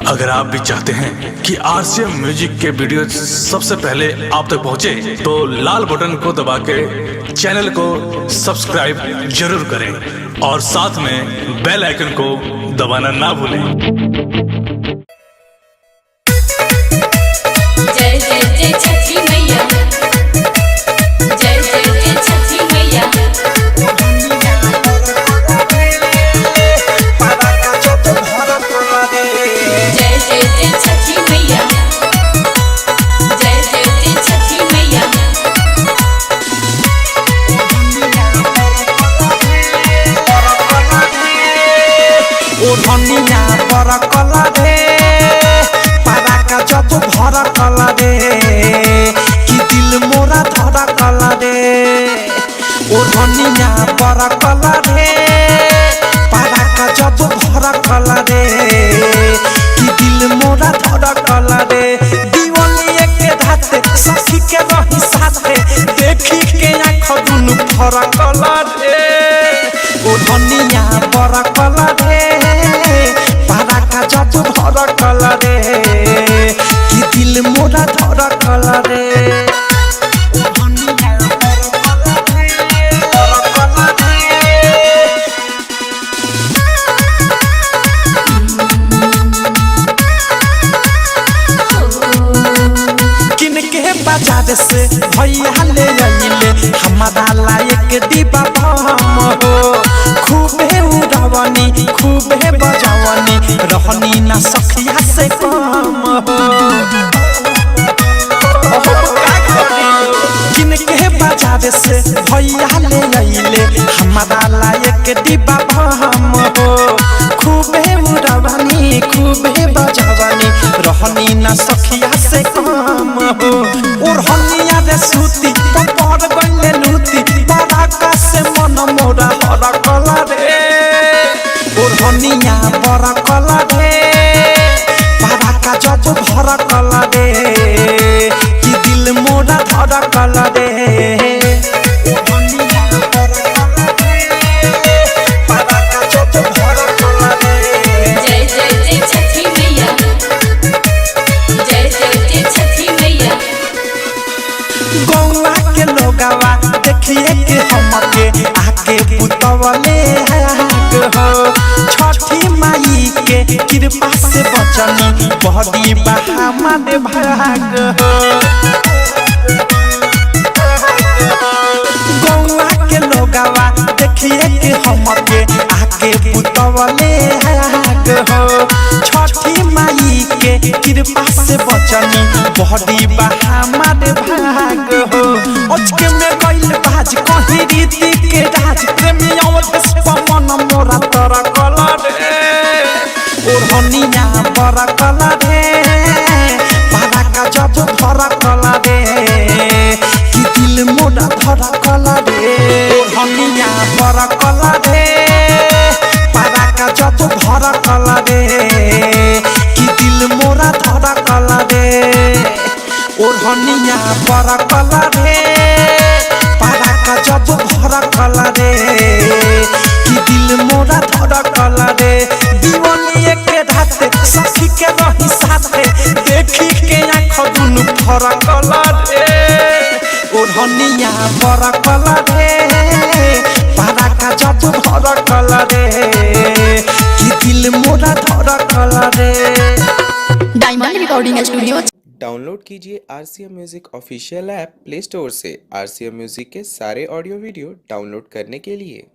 अगर आप भी चाहते हैं कि आरसीएम म्यूजिक के वीडियो सबसे पहले आप तक पहुंचे, तो लाल बटन को दबा के चैनल को सब्सक्राइब जरूर करें और साथ में बेल आइकन को दबाना ना भूलें। जय जय जय छठी मैया, जय जय जय छठी मैया, जय जय जय छठी मैया, जय जय जय छठी मैया, ओढ़निया पर कला रे पारा का जब भर कला रे कि दिल मोरा धरा कला रे। ओढ़निया पर कला रे पारा का जब भर कला रे कि दिल मोरा धरा कला रे। दीवानिए के धाते सखी के रही साथे देखी के आँख दुनु भर कला रे। ओढ़निया पर कला रे पारा का जब भर कला रे कि दिल मोरा धरा कला रे। ओढ़निया पर कला रे किनके बाजार से भैया ले आइले हमारा लायक दीपा हम हो। खूबे उड़ावनी खूबे बजावनी रहनी ना सखिया से कम हो। किनके बाजार से भैया ले आइले हमारा लायक दीपा हम हो। खूबे उड़ावनी खूबे बजावनी रहनी ना सखिया से कम हो। ओढ़निया रे सूती पड़ गइले लूती बड़ा का से मन मोरा हर कला रे। ओढ़निया बड़ा कला रे बड़ा का जब भर कला रे कि दिल मोरा धर कला रे। ओढ़निया बड़ा कला रे बड़ा का जब भर कला रे। जय जय जय छठी मैया, जय जय जय छठी मैया, गौवा के लोगवा देखिए के हमके आके पुतवले हाग हो। छठी माई के कृपा से बचनी बहदी बहामद भाग हो। गौवा के लोगवा देखिए के हमके आके पुतवले हाग हो। छठी माई के कृपा से बचनी बहदी बहामद भाग हो। ओचके में गइल बाज कहीं रीति के राज प्रेमियों देश पवन मोरा तोरा कला रे। ओढ़निया बड़ा कला रे पारा का जब भरा कला रे कि दिल मोरा धरा कला रे। ओढ़निया बड़ा कला रे पारा का जब भरा कला रे कि दिल मोरा धरा कला रे। ओढ़निया बड़ा कला रे पारा का जब भरा कला रे कि दिल मोरा धरा कला रे। दीवानिए के धाते सखी के रही साथे देखी के आँख दुनु भर कला रे। ओढ़निया बड़ा कला रे पारा का जब भर कला रे कि दिल मोरा धरा कला रे। Diamond recording studio. डाउनलोड कीजिए RCM music official app play store से। आरसीएम म्यूजिक के सारे ऑडियो वीडियो डाउनलोड करने के लिए